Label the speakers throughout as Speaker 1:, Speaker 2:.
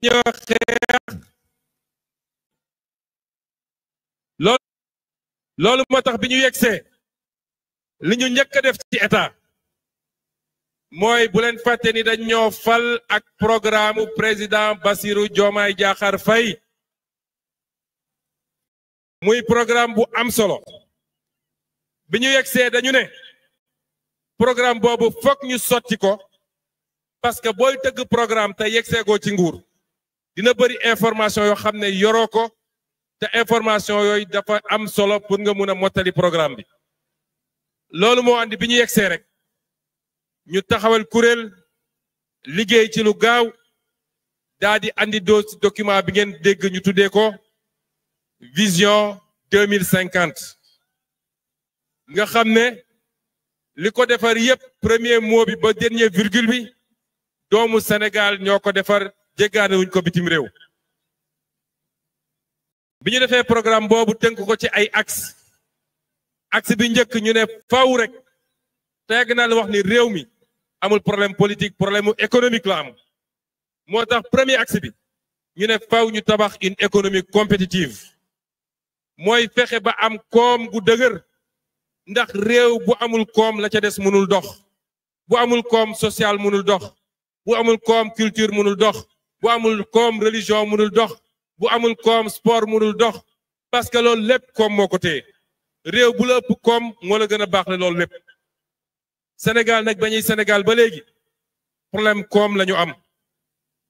Speaker 1: ñoo xeex loolu moo tax bi ñu yegsee li ñu njëkk a def ci état mooy bu leen fàtte ni dañ ñoo fal ak programme président Bassirou Diomaye Diakhar Faye muy programme bu am solo bi ñu yegsee dañu ne programme boobu fokk ñu sotti ko parce que booy tëgg programme te yegseegoo ci nguur dina bëri information yoo xam ne yoroo ko te information yooyu dafa am solo pour nga mun a mottali programme bi loolu moo andi bi ñu yegsee rek ñu taxawal kuréel liggéey ci lu gaaw daa di andi document bi ngeen dégg ñu tuddee ko vision 2050 nga xam ne li ko defar yépp premier mot bi ba dernier virgule bi doomu Sénégal ñoo ko defar jéggaane wuñ ko bitim réew bi ñu defee programme boobu tënk ko ci ay axe bi njëkk ñu ne faw rek te yàgg naa la wax ni réew mi amul problème politique problème économique la am moo tax premier axe bi ñu ne faw ñu tabax une économie compétitive mooy fexe ba am koom gu dëgër ndax réew bu amul koom la ca des mënul dox bu amul koom social mënul dox bu amul koom culture mënul dox bu amul koom religion mënul dox bu amul koom sport mënul dox parce que loolu lépp koom moo ko téye réew bu la ëpp koom moo la gën a baax le loolu lépp Sénégal nag bañuy Sénégal ba léegi problème koom la ñu am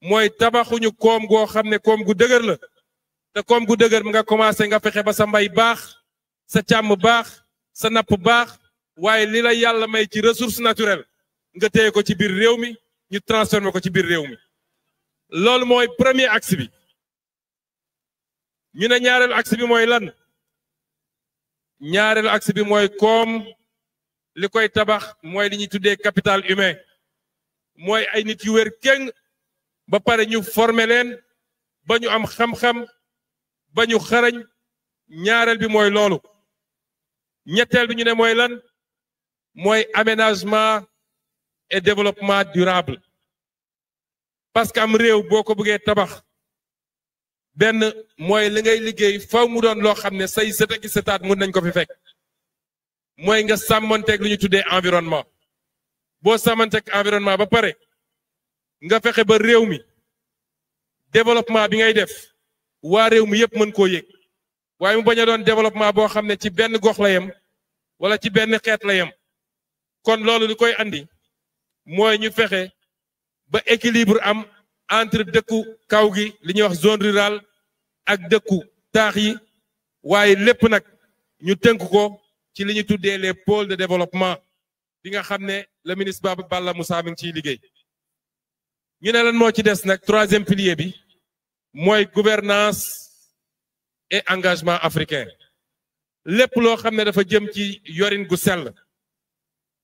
Speaker 1: mooy tabaxuñu koom goo xam ne koom gu dëgër la te koom gu dëgër mi nga commencé nga fexe ba sa mbay baax sa càmm baax sa napp baax waaye li la yàlla may ci ressource naturelle nga téye ko ci biir réew mi ñu transformer ko ci biir réew mi loolu mooy premier axe bi ñu ne ñaareelu axe bi mooy lan ñaareelu axe bi mooy koom li koy tabax mooy li ñuy tuddee capital humain mooy ay nit yu wér kéng ba pare ñu former leen ba ñu am xam-xam ba ñu xarañ ñaareel bi mooy loolu ñetteel bi ñu ne mooy lan mooy aménagement et développement durable parce que am réew boo ko bëggee tabax benn mooy li ngay liggéey faw mu doon loo xam ne say sët ak sëtaat mun nañ ko fi fekk mooy nga sàmmanteeg lu ñu tuddee environnement boo sàmmanteeg environnement ba pare nga fexe ba réew mi développement bi ngay def waa réew mi yépp mën koo yëg waaye mu bañ a doon développement boo xam ne ci benn gox la yem wala ci benn xeet la yem kon loolu li koy andi mooy ñu fexe ba équilibre am entre dëkku kaw gi li ñuy wax zone rurale ak dëkku taax yi waaye lépp nag ñu tënk ko ci li ñu tuddee les pôles de développement bi nga xam ne le ministre Balla Moussa mi ngi ciy liggéey ñu ne lan moo ci des nag troisième pilier bi mooy gouvernance et engagement africain lépp loo xam ne dafa jëm ci yorin gu sell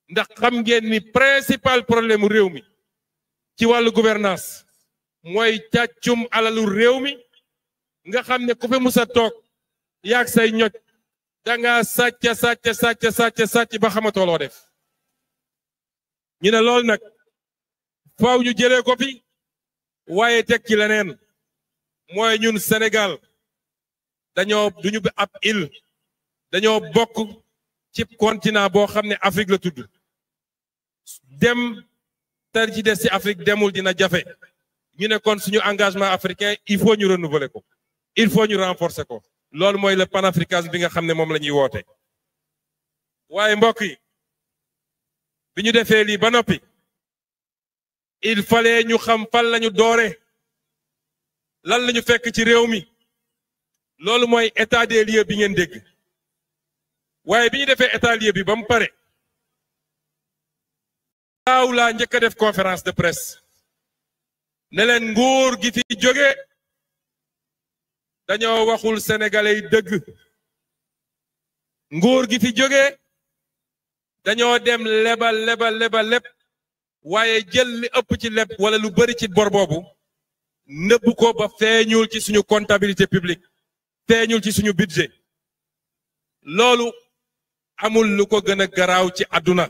Speaker 1: ndax xam ngeen ni principal problème mu réew mi ci wàllu gouvernance mooy càccum alalu réew mi nga xam ne ku fi musa toog yaag say ñoj danga sàcc ba xamatoo loo def ñu ne loolu nag faaw ñu jëlee ko fi waaye teg ci leneen mooy ñun Sénégal dañoo duñu ab île dañoo bokk ci continent boo xam ne Afrique la tudd dem te ci des ci Afrique demul dina jafe ñu ne kon suñu engagement africain il faut ñu renouveler ko il faut ñu renforcer ko loolu mooy le panafricanisme bi nga xam ne moom la ñuy woote waaye mbokk yi bi ñu defee lii ba noppi il fallait ñu xam fan lañu doore lan lañu fekk ci réew mi loolu mooy état des lieux bi ngeen dégg waaye bi ñu defee état lieu bi ba mu pare waaw laa njëkk a def conférence de presse ne leen nguur gi fi jóge dañoo waxul sénégalais yi dëgg nguur gi fi jóge dañoo dem lebal waaye jël li ëpp ci leb wala lu bari ci bor boobu nëbb ko ba feeñul ci suñu comptabilité publique feeñul ci suñu budget loolu amul lu ko gën a garaaw ci àdduna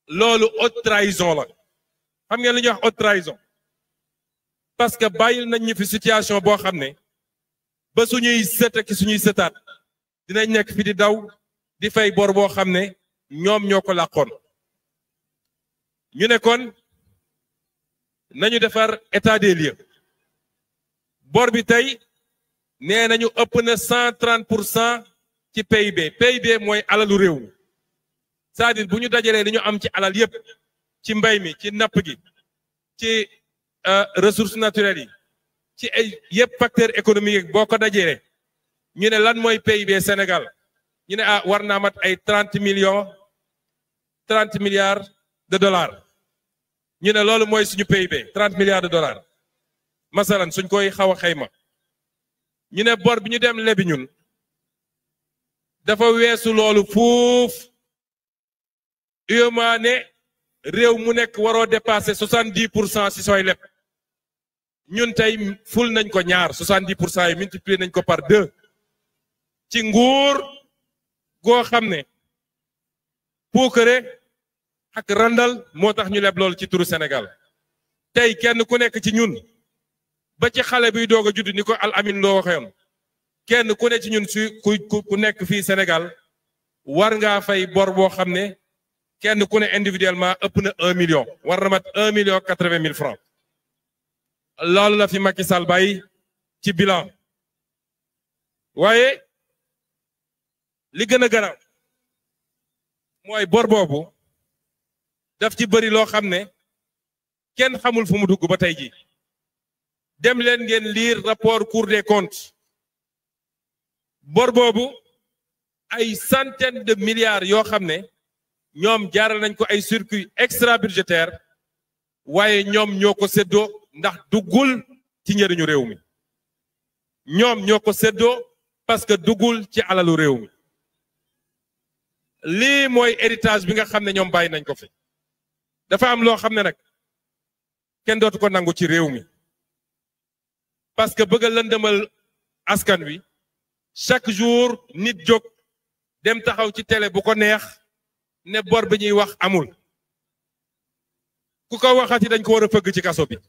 Speaker 1: loolu haute trahison la xam ngeen li ñuy wax haute trahison parce que bàyyil nañ ñu fi situation boo xam ne ba suñuy sët ak suñuy sëtaat dinañ nekk fi di daw di fay bor boo xam ne ñoom ñoo ko làqoon ñu ne kon nañu defar état des lieux bor bi tey nee nañu ëpp na 130% ci PIB PIB mooy alalu réew mi c'est-à-dire bu ñu dajalee li ñu am ci alal yépp ci mbay mi ci napp gi ci ressources naturelles yi ci ay yépp facteur économique boo ko dajalee ñu ne lan mooy PIB Sénégal ñu ne war naa mat ay 30 milliards de dollars ñu ne loolu mooy suñu PIB 30 milliards de dollars masalan suñ koy xaw a xayma ñu ne bor bi ñu dem lebi ñun dafa weesu loolu fuuf UEMOA ne réew mu nekk waroo dépasser 70% si sooy leb ñun tey ful nañ ko ñaar 70% yi multiplier nañ ko par 2 ci nguur goo xam ne puukare ak randal moo tax ñu leb loolu ci turu Sénégal tey kenn ku nekk ci ñun ba ci xale biy doog a judd ni ko Al Amin loo waxeyoon kenn ku ne ci ñun ku nekk fii Sénégal war ngaa fay bor boo xam ne kenn ku ne individuellement ëpp na 1 million war na mat 1,80 million francs loolu la fi Macky Sall bàyyi ci bilan waaye li gën a garaaw mooy bor boobu daf ci bëri loo xam ne kenn xamul fu mu dugg ba tey ji dem leen ngeen lire rapport Cour des comptes bor boobu ay centaines de milliards yoo xam ne ñoom jaaral nañ ko ay circuit extra budgétaire waaye ñoom ñoo ko séddoo ndax duggul ci njëriñu réew mi ñoom ñoo ko séddoo parce que duggul ci alalu réew mi lii mooy héritage bi nga xam ne ñoom bàyyi nañ ko fi dafa am loo xam ne nag kenn dootu ko nangu ci réew mi parce que bëgg a lëndëmal askan wi chaque jour nit jóg dem taxaw ci télé bu ko neex ne bor bi ñuy wax amul ku ko waxati dañ ko war a fëgg ci kaso bi ku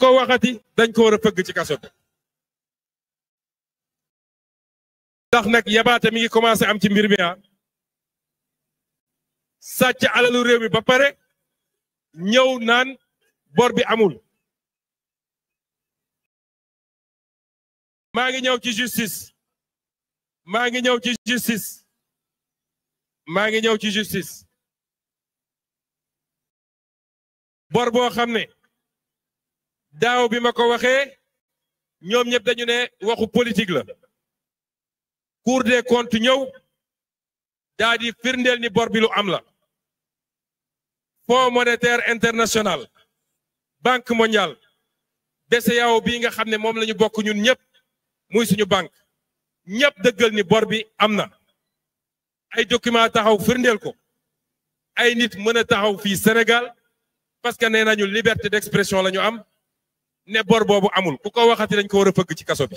Speaker 1: ko waxati dañ ko war a fëgg ci kaso bi ndax nag yabaate mi ngi commencé am ci mbir mi sàcc alalu réew mi ba pare ñëw naan bor bi amul maa ngi ñëw ci justice maa ngi ñëw ci justice maa ngi ñëw ci justice bor boo xam ne daaw bi ma ko waxee ñoom ñëpp dañu ne waxu politique la Cour des comptes ñëw daa di firndeel ni bor bi lu am la Fonds monétaire international Banque mondiale BCEAO bii nga xam ne moom la ñu bokk ñun ñëpp muy suñu banque ñëpp dëggal ni bor bi am na ay document taxaw firndeel ko ay nit mën a taxaw fii Sénégal parce que nee nañu liberté d'expression la ñu am ne bor boobu amul ku ko waxati dañ ko war a fëgg ci kaso bi